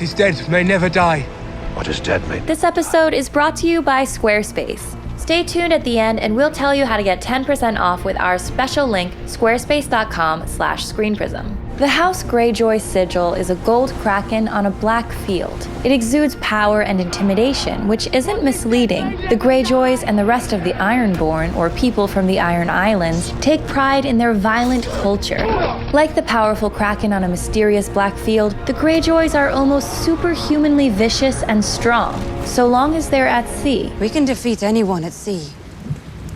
What is dead may never die. What is dead may... This episode is brought to you by Squarespace. Stay tuned at the end and we'll tell you how to get 10% off with our special link, squarespace.com/screenprism. The House Greyjoy sigil is a gold kraken on a black field. It exudes power and intimidation, which isn't misleading. The Greyjoys and the rest of the Ironborn, or people from the Iron Islands, take pride in their violent culture. Like the powerful kraken on a mysterious black field, the Greyjoys are almost superhumanly vicious and strong, so long as they're at sea. We can defeat anyone at sea,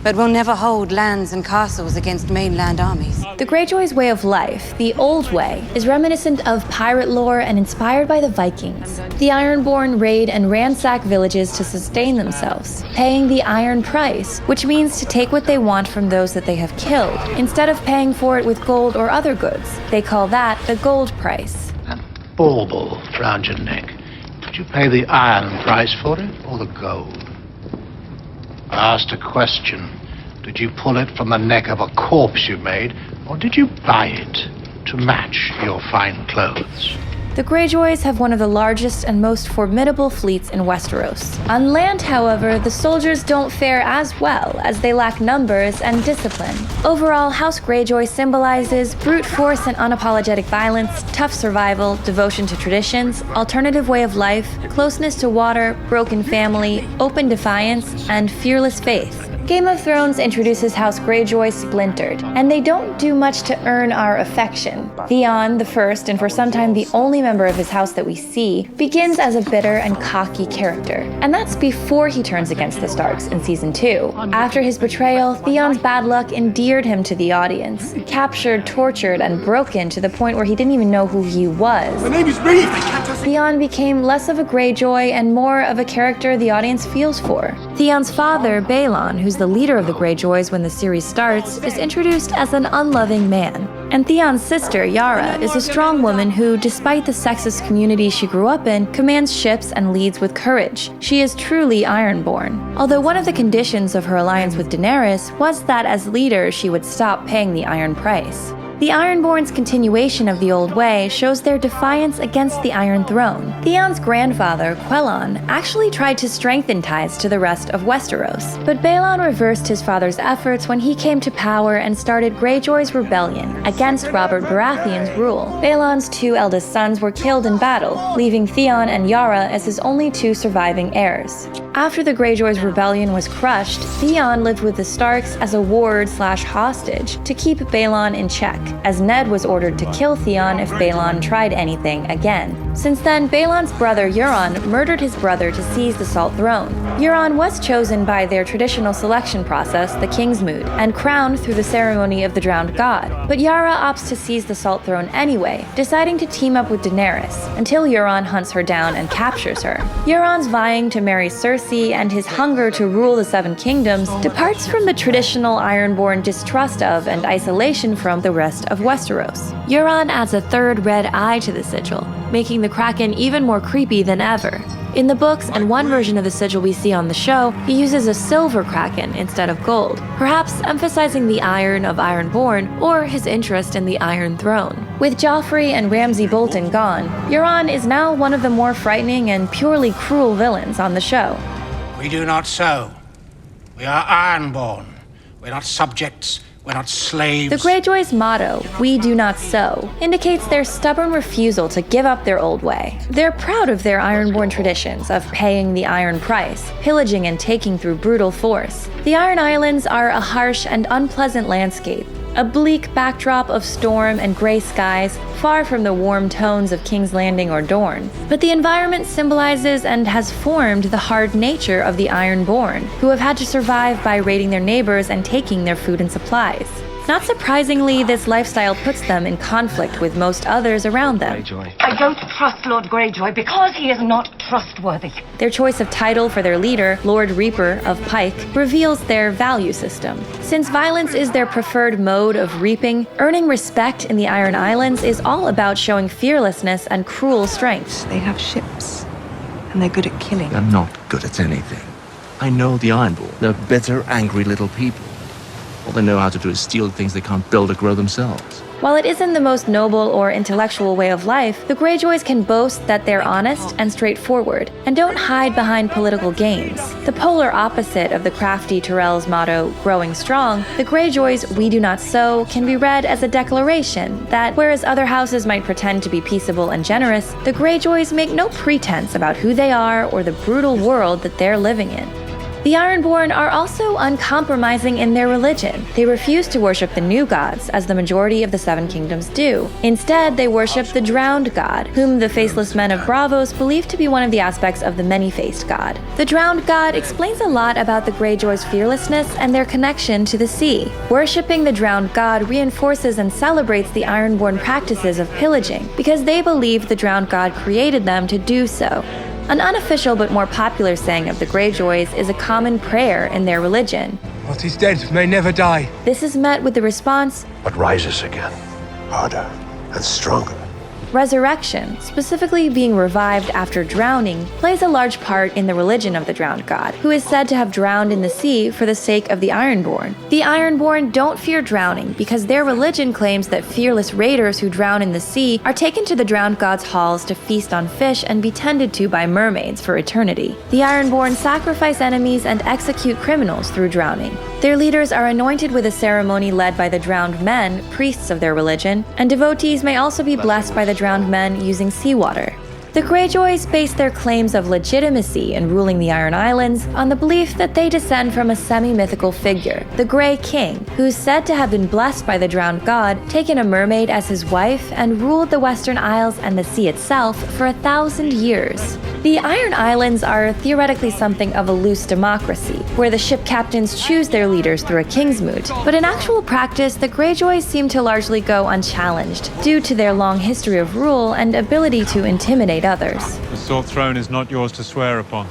but we'll never hold lands and castles against mainland armies. The Greyjoys' way of life, the old way, is reminiscent of pirate lore and inspired by the Vikings. The Ironborn raid and ransack villages to sustain themselves, paying the iron price, which means to take what they want from those that they have killed, instead of paying for it with gold or other goods. They call that the gold price. That bauble round your neck. Did you pay the iron price for it, or the gold? I asked a question. Did you pull it from the neck of a corpse you made, or did you buy it to match your fine clothes? The Greyjoys have one of the largest and most formidable fleets in Westeros. On land, however, the soldiers don't fare as well, as they lack numbers and discipline. Overall, House Greyjoy symbolizes brute force and unapologetic violence, tough survival, devotion to traditions, alternative way of life, closeness to water, broken family, open defiance, and fearless faith. Game of Thrones introduces House Greyjoy splintered, and they don't do much to earn our affection. Theon, the first and for some time the only member of his house that we see, begins as a bitter and cocky character. And that's before he turns against the Starks in Season 2. After his betrayal, Theon's bad luck endeared him to the audience. Captured, tortured, and broken to the point where he didn't even know who he was. My name is Reeve! Theon became less of a Greyjoy and more of a character the audience feels for. Theon's father, Balon, who's the leader of the Greyjoys when the series starts, is introduced as an unloving man. And Theon's sister, Yara, is a strong woman who, despite the sexist community she grew up in, commands ships and leads with courage. She is truly Ironborn. Although one of the conditions of her alliance with Daenerys was that as leader she would stop paying the iron price. The Ironborn's continuation of the old way shows their defiance against the Iron Throne. Theon's grandfather, Quelon, actually tried to strengthen ties to the rest of Westeros, but Balon reversed his father's efforts when he came to power and started Greyjoy's rebellion against Robert Baratheon's rule. Balon's two eldest sons were killed in battle, leaving Theon and Yara as his only two surviving heirs. After the Greyjoy's rebellion was crushed, Theon lived with the Starks as a ward/hostage to keep Balon in check, as Ned was ordered to kill Theon if Balon tried anything again. Since then, Balon's brother Euron murdered his brother to seize the Salt Throne. Euron was chosen by their traditional selection process, the Kingsmoot, and crowned through the ceremony of the Drowned God. But Yara opts to seize the Salt Throne anyway, deciding to team up with Daenerys, until Euron hunts her down and captures her. Euron's vying to marry Cersei and his hunger to rule the Seven Kingdoms departs from the traditional Ironborn distrust of and isolation from the rest of Westeros. Euron adds a third red eye to the sigil, making the Kraken even more creepy than ever. In the books and one version of the sigil we see on the show, he uses a silver Kraken instead of gold, perhaps emphasizing the iron of Ironborn or his interest in the Iron Throne. With Joffrey and Ramsay Bolton gone, Euron is now one of the more frightening and purely cruel villains on the show. We do not sow. We are Ironborn. We're not subjects. We're not slaves. The Greyjoys' motto, "We do not sow," indicates their stubborn refusal to give up their old way. They're proud of their Ironborn traditions of paying the iron price, pillaging and taking through brutal force. The Iron Islands are a harsh and unpleasant landscape, a bleak backdrop of storm and gray skies, far from the warm tones of King's Landing or Dorne. But the environment symbolizes and has formed the hard nature of the Ironborn, who have had to survive by raiding their neighbors and taking their food and supplies. Not surprisingly, this lifestyle puts them in conflict with most others around them. I don't trust Lord Greyjoy because he is not trustworthy. Their choice of title for their leader, Lord Reaper of Pike, reveals their value system. Since violence is their preferred mode of reaping, earning respect in the Iron Islands is all about showing fearlessness and cruel strength. They have ships, and they're good at killing. They're not good at anything. I know the Ironborn. They're bitter, angry little people. All they know how to do is steal things they can't build or grow themselves. While it isn't the most noble or intellectual way of life, the Greyjoys can boast that they're honest and straightforward, and don't hide behind political games. The polar opposite of the crafty Tyrell's motto, growing strong, the Greyjoys' we do not sow can be read as a declaration that, whereas other houses might pretend to be peaceable and generous, the Greyjoys make no pretense about who they are or the brutal world that they're living in. The Ironborn are also uncompromising in their religion. They refuse to worship the new gods, as the majority of the Seven Kingdoms do. Instead, they worship the drowned god, whom the faceless men of Braavos believe to be one of the aspects of the many-faced god. The drowned god explains a lot about the Greyjoys' fearlessness and their connection to the sea. Worshipping the drowned god reinforces and celebrates the Ironborn practices of pillaging, because they believe the drowned god created them to do so. An unofficial but more popular saying of the Greyjoys is a common prayer in their religion. What is dead may never die. This is met with the response, but rises again, harder and stronger. Resurrection, specifically being revived after drowning, plays a large part in the religion of the drowned god, who is said to have drowned in the sea for the sake of the Ironborn. The Ironborn don't fear drowning because their religion claims that fearless raiders who drown in the sea are taken to the drowned god's halls to feast on fish and be tended to by mermaids for eternity. The Ironborn sacrifice enemies and execute criminals through drowning. Their leaders are anointed with a ceremony led by the drowned men, priests of their religion, and devotees may also be blessed by the drowned men using seawater. The Greyjoys base their claims of legitimacy in ruling the Iron Islands on the belief that they descend from a semi-mythical figure, the Grey King, who is said to have been blessed by the drowned god, taken a mermaid as his wife, and ruled the Western Isles and the sea itself for 1,000 years. The Iron Islands are theoretically something of a loose democracy, where the ship captains choose their leaders through a kingsmoot, but in actual practice, the Greyjoys seem to largely go unchallenged, due to their long history of rule and ability to intimidate others. The Salt Throne is not yours to swear upon,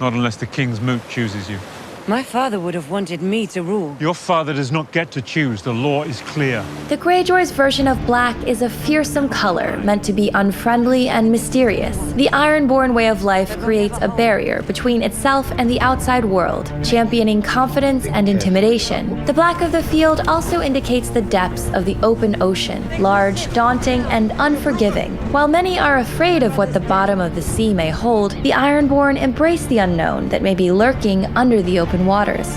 not unless the King's Moot chooses you. My father would have wanted me to rule. Your father does not get to choose. The law is clear. The Greyjoys' version of black is a fearsome color, meant to be unfriendly and mysterious. The Ironborn way of life creates a barrier between itself and the outside world, championing confidence and intimidation. The black of the field also indicates the depths of the open ocean, large, daunting, and unforgiving. While many are afraid of what the bottom of the sea may hold, the Ironborn embrace the unknown that may be lurking under the open waters.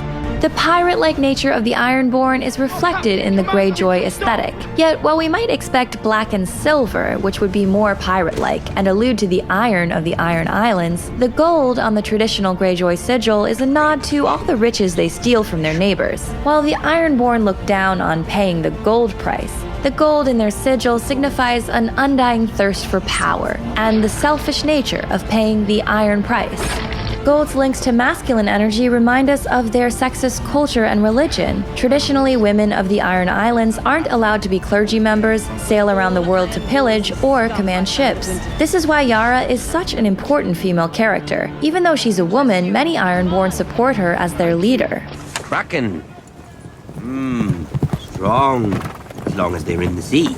The pirate-like nature of the Ironborn is reflected in the Greyjoy aesthetic. Yet, while we might expect black and silver, which would be more pirate-like and allude to the iron of the Iron Islands, the gold on the traditional Greyjoy sigil is a nod to all the riches they steal from their neighbors. While the Ironborn look down on paying the gold price, the gold in their sigil signifies an undying thirst for power and the selfish nature of paying the iron price. Gold's links to masculine energy remind us of their sexist culture and religion. Traditionally, women of the Iron Islands aren't allowed to be clergy members, sail around the world to pillage, or command ships. This is why Yara is such an important female character. Even though she's a woman, many Ironborn support her as their leader. Kraken. Strong, as long as they're in the sea.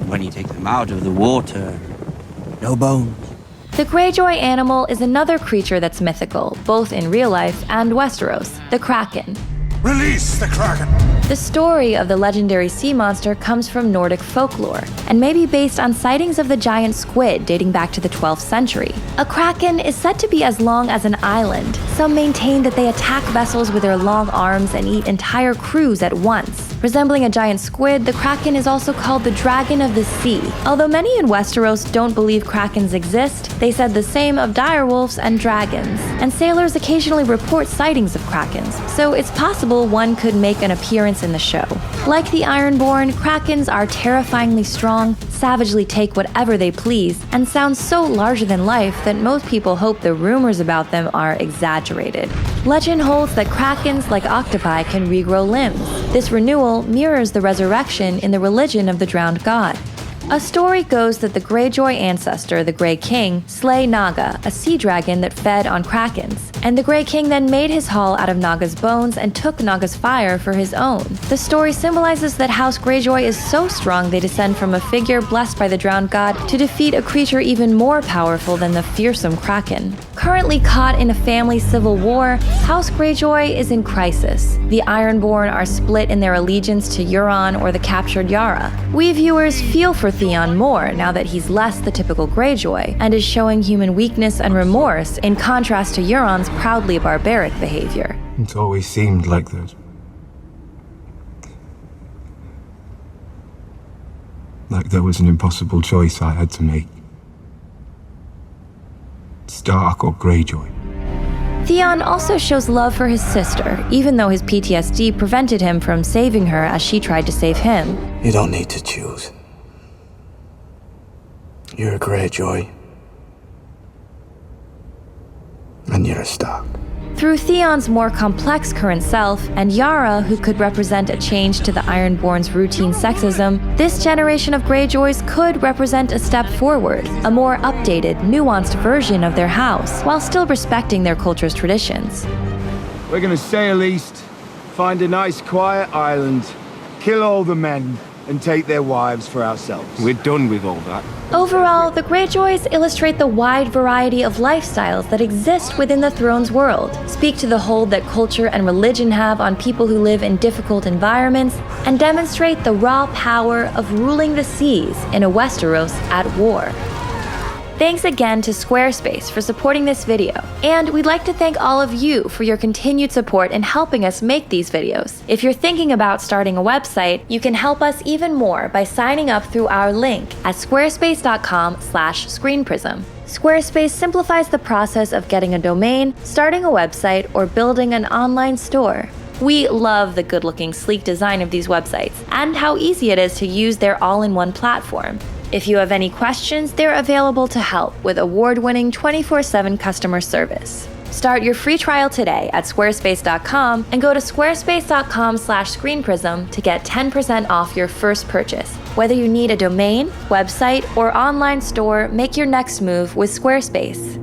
When you take them out of the water, no bones. The Greyjoy animal is another creature that's mythical, both in real life and Westeros, the Kraken. Release the Kraken! The story of the legendary sea monster comes from Nordic folklore, and may be based on sightings of the giant squid dating back to the 12th century. A kraken is said to be as long as an island. Some maintain that they attack vessels with their long arms and eat entire crews at once. Resembling a giant squid, the kraken is also called the dragon of the sea. Although many in Westeros don't believe krakens exist, they said the same of direwolves and dragons. And sailors occasionally report sightings of krakens, so it's possible one could make an appearance in the show. Like the Ironborn, krakens are terrifyingly strong, savagely take whatever they please, and sound so larger than life that most people hope the rumors about them are exaggerated. Legend holds that krakens, like octopi, can regrow limbs. This renewal mirrors the resurrection in the religion of the drowned god. A story goes that the Greyjoy ancestor, the Grey King, slay Naga, a sea dragon that fed on krakens, and the Grey King then made his hull out of Naga's bones and took Naga's fire for his own. The story symbolizes that House Greyjoy is so strong they descend from a figure blessed by the drowned god to defeat a creature even more powerful than the fearsome kraken. Currently caught in a family civil war, House Greyjoy is in crisis. The Ironborn are split in their allegiance to Euron or the captured Yara. We viewers feel for Theon more now that he's less the typical Greyjoy and is showing human weakness and remorse in contrast to Euron's proudly barbaric behavior. It always seemed like that. Like there was an impossible choice I had to make. Stark or Greyjoy. Theon also shows love for his sister, even though his PTSD prevented him from saving her as she tried to save him. You don't need to choose. You're a Greyjoy. And you're a Stark. Through Theon's more complex current self, and Yara, who could represent a change to the Ironborn's routine sexism, this generation of Greyjoys could represent a step forward, a more updated, nuanced version of their house, while still respecting their culture's traditions. We're gonna sail east, find a nice quiet island, kill all the men, and take their wives for ourselves. We're done with all that. Overall, the Greyjoys illustrate the wide variety of lifestyles that exist within the Throne's world, speak to the hold that culture and religion have on people who live in difficult environments, and demonstrate the raw power of ruling the seas in a Westeros at war. Thanks again to Squarespace for supporting this video, and we'd like to thank all of you for your continued support in helping us make these videos. If you're thinking about starting a website, you can help us even more by signing up through our link at squarespace.com/screenprism. Squarespace simplifies the process of getting a domain, starting a website, or building an online store. We love the good-looking, sleek design of these websites and how easy it is to use their all-in-one platform. If you have any questions, they're available to help with award-winning 24/7 customer service. Start your free trial today at squarespace.com and go to squarespace.com/screenprism to get 10% off your first purchase. Whether you need a domain, website, or online store, make your next move with Squarespace.